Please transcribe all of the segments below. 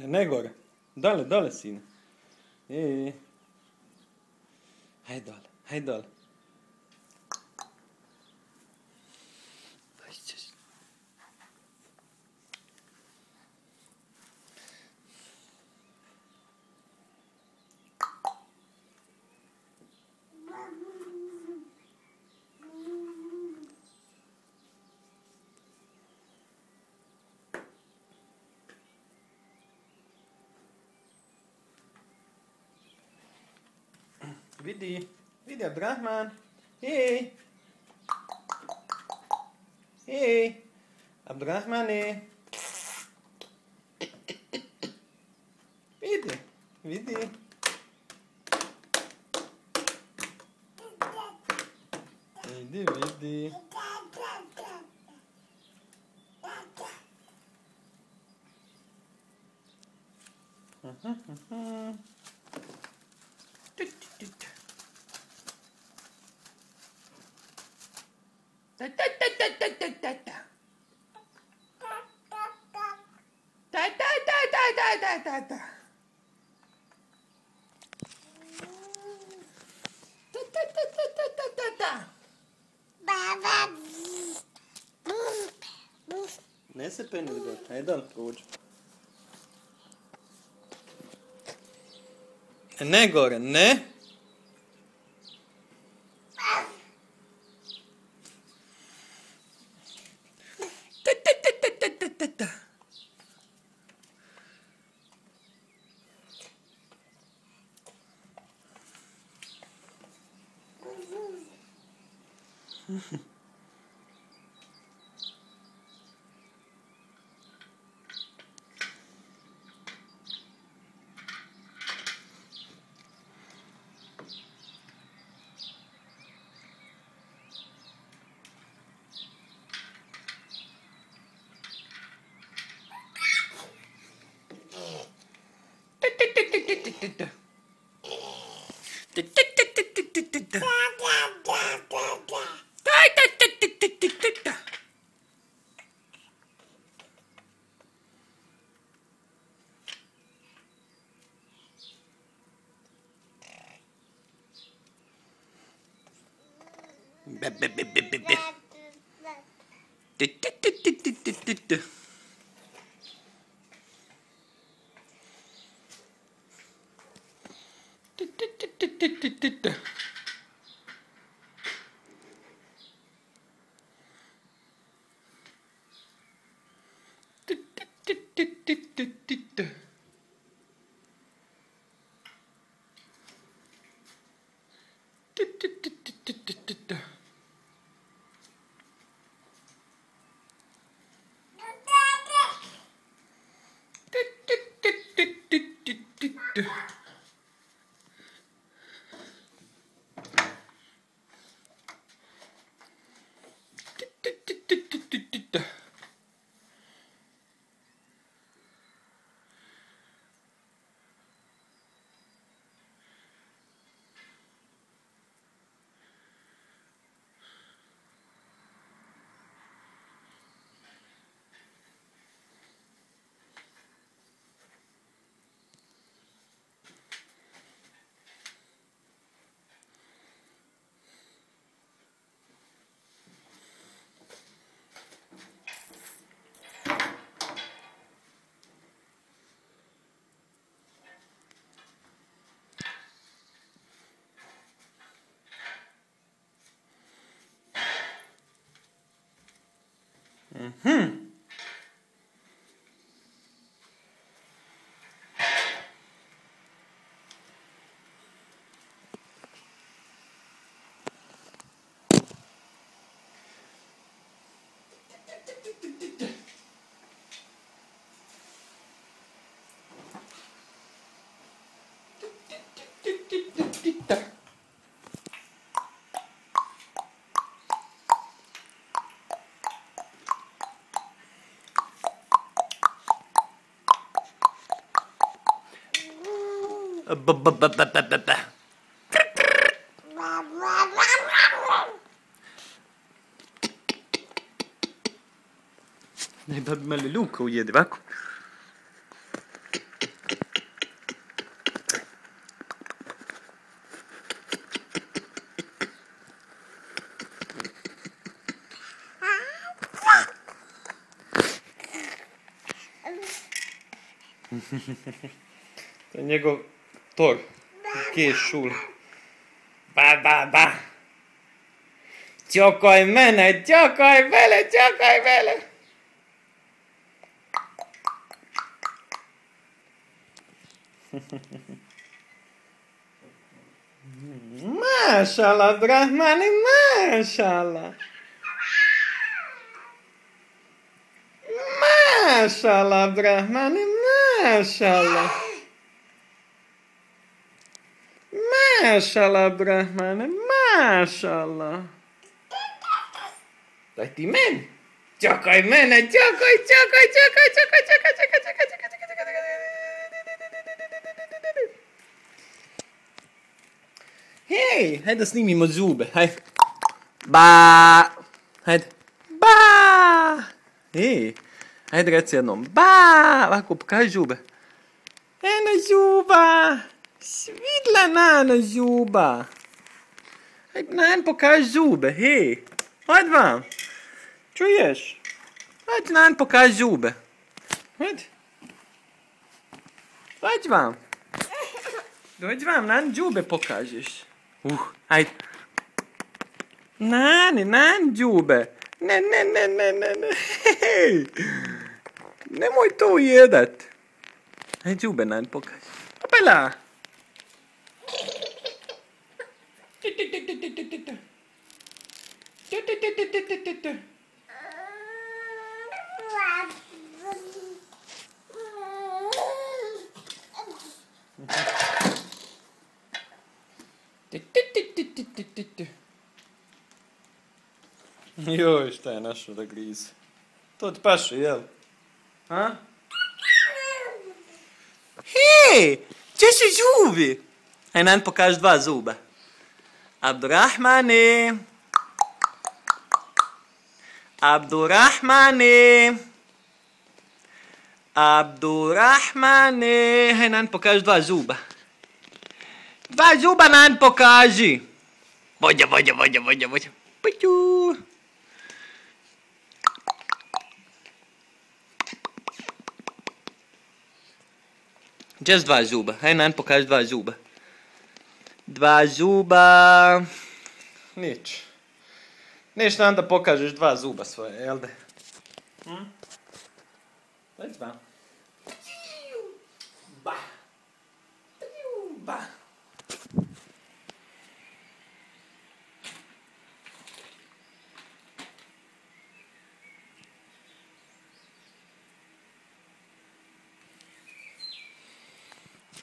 Ne gore. Dole, sine. Hajde dole. Vidi Abdurrahman. Hej. Abdurrahmane. Vidi. Vidi. Ne se penili gore, ajde dole prođi. Ne gore, ne. Ne, babi malo ljuka ujede, ovako. To je njegov Thor. Kje je šul? Ba. Čokaj mene, čokaj mene, čokaj mene. Mašala, Brahmane, mašala. Mašala, Brahmane, mašala. Mašala, Brahmane, mašala. Daj ti meni. Čakaj mene, čakaj. Hej, hajde da snimimo zube, hajde. Ba. Hajde. Ba. Hej, hajde reci jednom. Ba. Ovako, pokaži zube. Eno zuba. Svidla Nana zuba. Hajde, Nan, pokaži zube, hej. Hajde vam. Čuješ? Hajde, Nan, pokaži zube. Hajde. Hajde vam. Dođi vam, Nan, zube pokažeš. Hajde. Nan, zube. Ne. Hej. Nemoj to ujedat. Hajde, zube, Nan, pokaži. Opela. Joj, šta je našao da grize? To ti paše, jel? A? Hej, gdje su zubi? Haj, Nan, pokaži dva zuba. Abdurrahmane. Haj, Nan, pokaži dva zuba. Dva zuba, Nan, pokaži. Vođa. Puću. Gdje su dva zuba? Haj, Nan, pokaži dva zuba. Dva zuba. Nič. Niš, Nan, da pokažeš dva zuba svoje, jel de? Daj dva. Ba.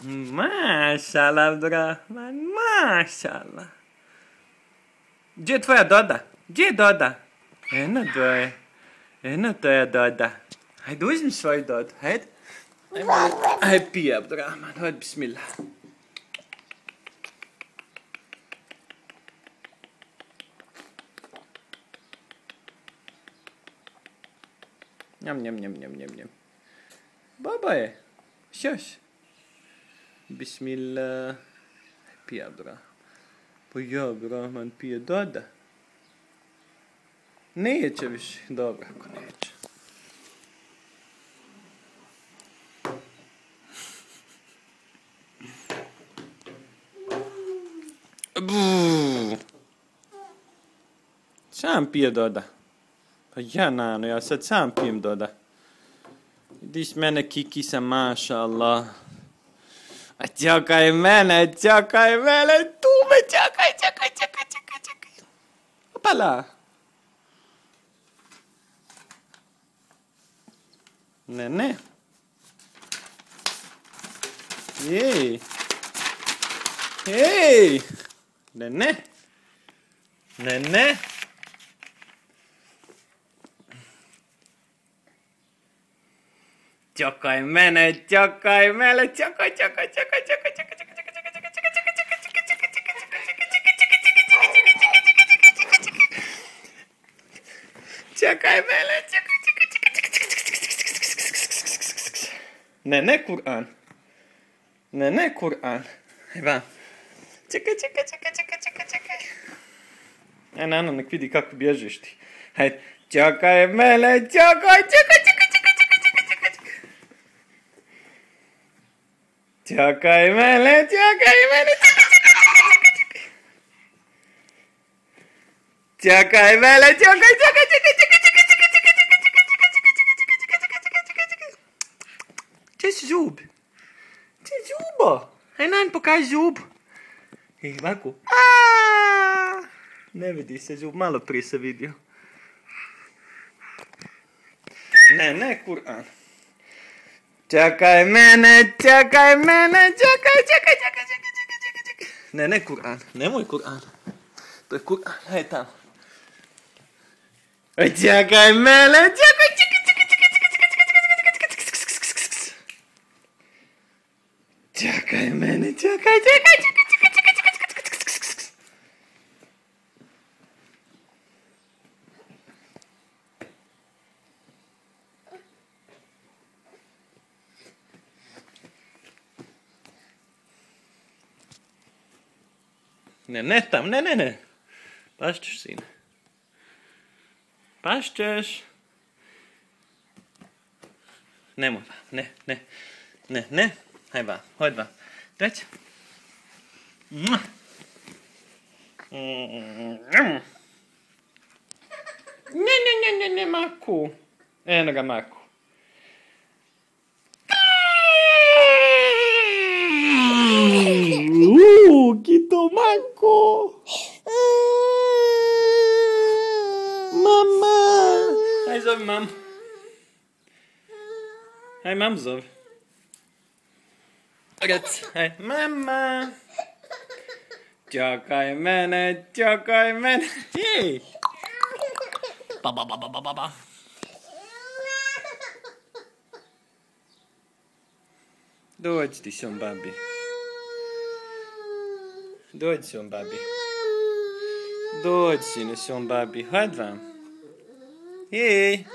Mašala, Abdurrahman, mašala. Gdje je tvoja Doda? Gdje je Doda? Eno to je Doda. Hajde, uzmi svoju Dodu, hajde. Hajde, pije, Abdurrahman, hajde, bismillah. Njam. Baba je. Šoš. Bismillah. Pije, Abdurrahman. Pa ja, Abdurrahman, pije Doda. Neće više. Dobro, ako neće. Sam pije Doda. Pa ja, Nano, ja sad sam pijem Doda. Idi s mene kikisa, maša Allah. A čakaj mene, tu me čakaj. Opala. Ne. Jej. Ne. Čakaj mene, čakaj. Čakaj mene, Ne, Kur'an. Ne, Kur'an. Evo. Čekaj. Nano, nek vidi kako bježiš ti. Hajde. Čakaj mene, čakaj. Čakaj mene, čakaj mene. Čakaj mene, čakaj. Čez zub. Čez zubo. Hej, nam pokaži zub. Hej, ovako. Ne vidi se zub, malo prije se vidio. Ne, Kur'an. Čakaj mene, čakaj. Ne, Kur'an, nemoj Kur'an. To je Kur'an, hej tamo. Čakaj mene, čakaj. Čakaj mene, čakaj. Ne tam, ne. Pašćeš, sine. Pašćeš. Nemoj vam, ne. Haj vam, hoj vam. Dać. Ne, Maku. Eno ga, Maku. Kito Mako. Mama. Haj zovi mam. Haj mam zovi. Rec, haj. Mama. Čakaj mene. Jej. Ba. Dođi ti som, babi. Dođi som, babi. Dođi, sine, som, babi. Hajde vam. Jej.